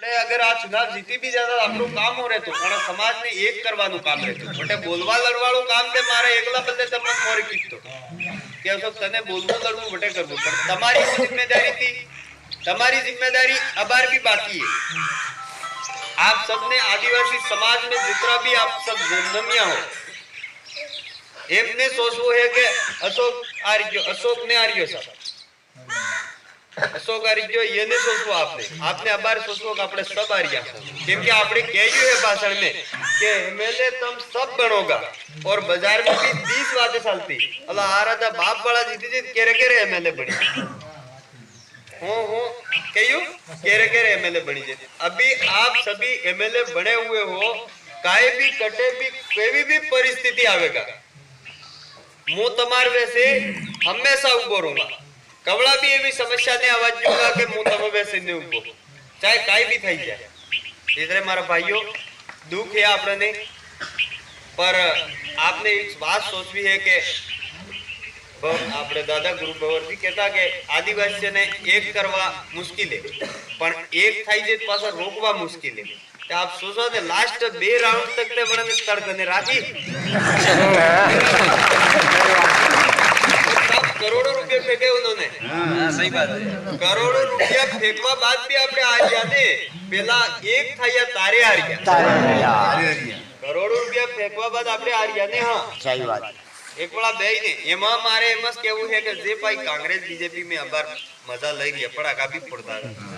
अगर आज चुनाव जीती भी जाता આપણું કામ હો રહેતું પણ સમાજને એક કરવાનું કામ રહેતું બટે બોલવા લડવાળું કામ તે મારે એકલા બદલે તમને મોરી કીધો કે અશોક તને બોલવું લડવું બટે કરવું પણ તમારી જિમ્મેદારી थी તમારી जिम्मेदारी अबार भी बाकी है। आप सबने आदिवासी समाज में जितना भी आप सब जन्मिया हो एमने सोचવું है કે अशोक ने आर्यो साहब अशोक आर्यो ये ने सोचो आपने अबार सोचो कि आपने सब आर्या क्योंकि आपने कह्યું है भाषण में कि एमएलए तुम सब बनोगा और बाजार में भी 20 बातें चलती अल्लाह आ रहा था बाप वाला जीती जीत केरे एमएलए बनी हो कह्યું केरे एमएलए बनी जाती। अभी आप सभी एमएलए बने हुए हो काई भी कटे भी कोई भी परिस्थिति आवेगा मु तमार वैसे हमेशा उभो रहूंगा कवड़ा भी एवी समस्या ने आवाज दूंगा कि मु तब वैसे नहीं उभो चाहे काई भी થઈ જાય। इसलिए मारा भाइयों दुख है आपने पर आपने एक बात सोचवी है कि આપણે દાદા ગુરુ ભવરજી કહેતા કે આદિવાસીને એક કરવા મુશ્કેલ છે પણ એક થઈ જાય પાછા રોકવા મુશ્કેલ છે। तो आप सोचो ने लास्ट 2 राउंड तक ते बने तड़कने राखी करोड़ों रुपए फेंके उन्होंने। सही बात है करोड़ों रुपया फेंकवा बाद भी आपने आ गया ने पहला एक था या तारे आ गया करोड़ों रुपया फेंकवा बाद आपने आ गया ने। हां सही बात एक बड़ा બે ને એમાં મારે એમસ કેવું છે કે જે ભાઈ કોંગ્રેસ બીજેપી में અબાર મજા લઈ રહ્યા પડાકા બી ફોડતા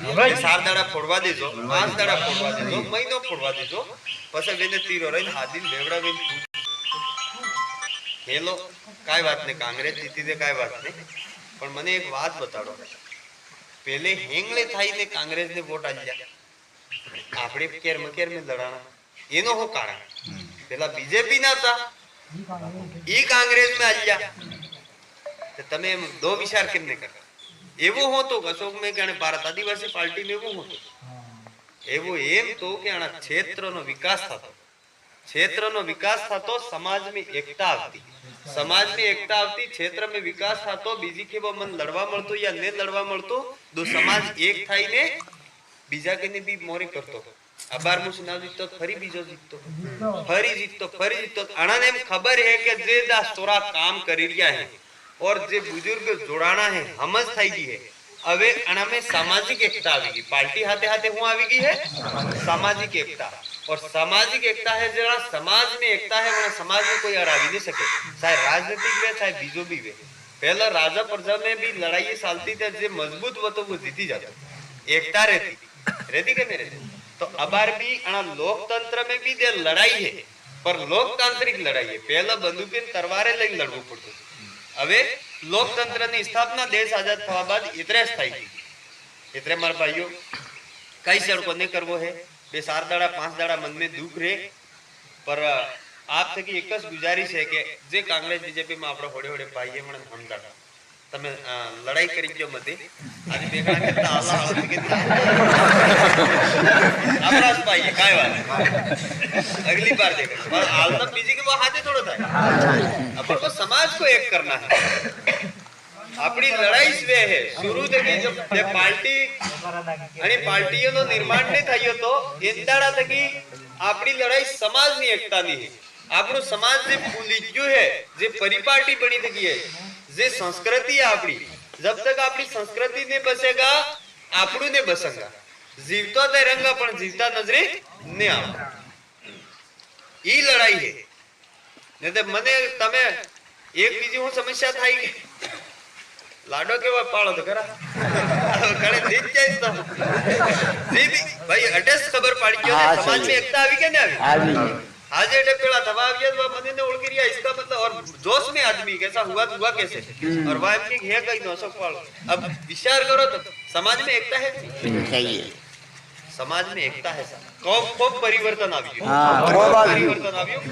હવે 4 દાડા ફોડવા દેજો 5 દાડા ફોડવા દેજો મહિનો ફોડવા દેજો પછી બેને તીરો રહીને હાદીન બેવડા બેન હેલો કાઈ વાત ને કોંગ્રેસ જીતી દે કાઈ વાત નહીં પણ મને એક વાત બતાડો પહેલે હેંગલે થાઈને કોંગ્રેસ ને વોટ આલ્યા આપણે કેર મકેર में લડાણા એનો હો કારણ પેલા બીજેપી ના હતા ई कांग्रेस में आलिया तो तमे दो विचार केम ने करता एवो होतो अशोक में के भारत आदिवासी पार्टी में एवो होतो एवो एम तो के आना क्षेत्रनो विकास थतो समाज में एकता आवती क्षेत्र में विकास थतो बीजी के मन लड़वा मळतो या ने लड़वा मळतो दो समाज एक थाई ने बीजा के ने भी मोरी करतो अबार मु चुनाव जीतो फरी बीजो जीतो अणाने एम खबर है कि जे दा सोरा काम करी रिया है और जे बुजुर्ग जोड़ाना है हमज થઈ ગઈ है હવે अणा में सामाजिक एकता आवेगी पार्टी हाथे हाथे हूं आवेगी है सामाजिक एकता और सामाजिक एकता है जरा समाज में एकता है वना समाज में कोई हरावी नहीं सके चाहे राजनीतिक वे चाहे बीजो भी वे पहला राजा प्रजा में भी लड़ाई चलती थी जे मजबूत वो तो वो जीती जाता एकता रहती के नहीं रहती। तो अबार भी लोकतंत्र में भी दे लड़ाई है पर लोकतांत्रिक लड़ाई है पहला बंदूक तरवारे लई लड़वू पड़तो हवे लोकतंत्र ની स्थापना देश आजाद થવા બાદ इतरेस થઈ ગઈ इतरे मार भाइयों कई सड़कों ने करवो है 4 दाड़ा 5 दाड़ा मन में दुख रे पर आप से की एकच गुजारिश है कि जे कांग्रेस बीजेपी में आपड़ा होड़े होड़े भाई मन हमका તમે લડાઈ કરી જો મતે આજે બેગડા કરતા આલા આલા કેટલા આપરાસ ભાઈ કાઈ વાત अगली बार देखो पर हाल तो बीजी के वो हाथे थोड़ा था अपन को समाज को एक करना है अपनी लड़ाई से है शुरू तक जब पार्टी आणि पार्टीओ नो निर्माण नहीं થયો તો એંદાડા તકી આપણી લડાઈ સમાજની એકતાની है આપણો સમાજ જે ભૂલી ગયો है જે પરિપાટી બની ગઈ है जे संस्कृति है अपनी जब तक अपनी संस्कृति ने बसेगा आपड़ू ने बसेगा जीवतो ते रंगा पण जीवता नजरे ने आवे ई लड़ाई है ने ते मने तमे एक बीजी हूं समस्या थाई के लाडो केवा पाळो तो करा कड़े जीत जाए तो जीत भाई अटेस खबर पड़ी क्यों समाज में एकता आवी के ने आवी आज एटे पेड़ा थवा आविया तो मने ने ओळखी रिया इसका मतलब और जोश में आदमी कैसा हुआ कैसे और वाइफ की है कहीं नौसक पाल अब विचार करो तो समाज में एकता है सही है समाज में एकता है खूब परिवर्तन आवियो परिवर्तन आवियो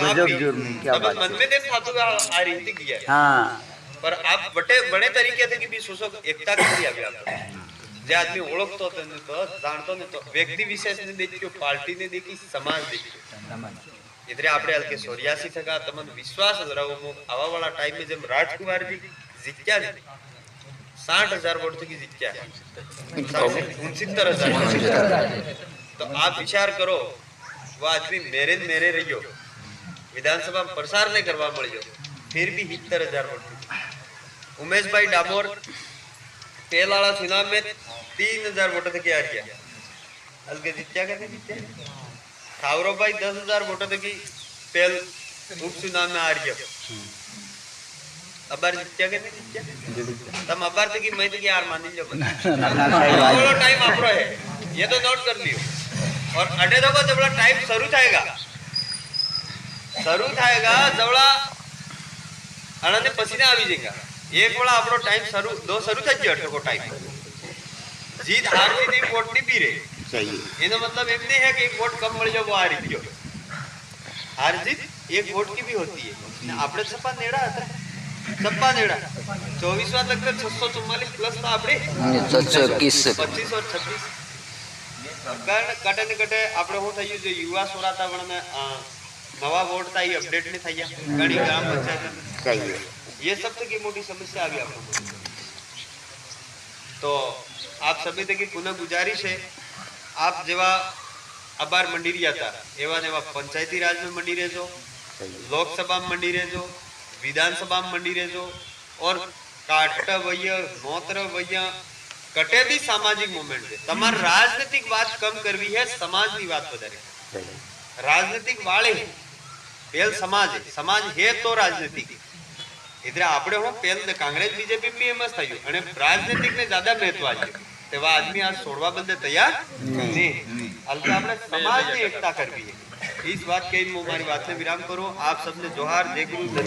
क्या बात मन में देख थातो आ रीति किया हां पर आप बड़े तरीके थे कि भी सोचो एकता कैसी आवी आप जे आदमी ओळखतो तो जानतो ने तो व्यक्ति विशेष ने देखियो पार्टी ने देखी समाज देखियो इधरे आपरे हल्के 84 तमन विश्वास धरावो आवा वाला टाइम में जब राजकुमार जी जीत्या ने 60,000 वोट की जीत्या 69,000 तो आप विचार करो वो आदमी मेरे रहियो विधानसभा में प्रसार नहीं करवा मळ्यो फिर भी 70,000 वोट। उमेश भाई डामोर पहला चुनाव में 3,000 वोटों तक आ गया अलगे जीत्या कैसे जीत्या। ठावरो भाई 10,000 वोटों तक पहल उपचुनाव में आ गया अबार जीत्या कैसे जीत्या। तम अबार तक मैं तक यार मान लीजिए थोड़ा टाइम आपरो है ये तो नोट कर लियो। और अडे देखो जब टाइम शुरू थाएगा जवड़ा अने पसीने आवी जाएगा एक वाला आपरो टाइम शुरू થઈ ગયો અટકો टाइम जीत हार की नहीं वोट नहीं पी रहे सही एनो मतलब एम नहीं है कि एक वोट कम मળી जाओ वो हार गयो। हार जीत एक वोट की भी होती है। આપણે સપા નેડા હતા સપા નેડા 24 वार लगता 644 प्लस था આપણે 721 25 और 26 कटे कटे આપણે હું થઈ ગયું જે યુવા સોરાતાવણ में नवा वोट था ये अपडेट नहीं થઈ ગયા ઘણી ગ્રામ પંચાયત કઈ ये सब तक की मोटी समस्या आ गई। तो आप सभी तक की पुनः गुजारिश है आप जेवा अबार मंडी रहा था एवं एवं पंचायती राज में मंडी रहो लोकसभा में मंडी रहो विधानसभा में मंडी रहो और काट वैया नोतर वैया कटे भी सामाजिक मूवमेंट है तमार राजनीतिक बात कम करवी है समाज की बात वधारे राजनीतिक वाले पहल समाज है तो राजनीतिक इधर आपणे हूँ पहले कांग्रेस बीजेपी में मस्त थयो अने राजनीतिक ने ज्यादा महत्व आप्युं तेवा आदमी आज छोड़वा बदले तैयार नहीं अलग आपणे समाज ने एकता करवी है। इस बात के मैं मारी बात से विराम करूं। आप सबने जोहार जय गुरु जय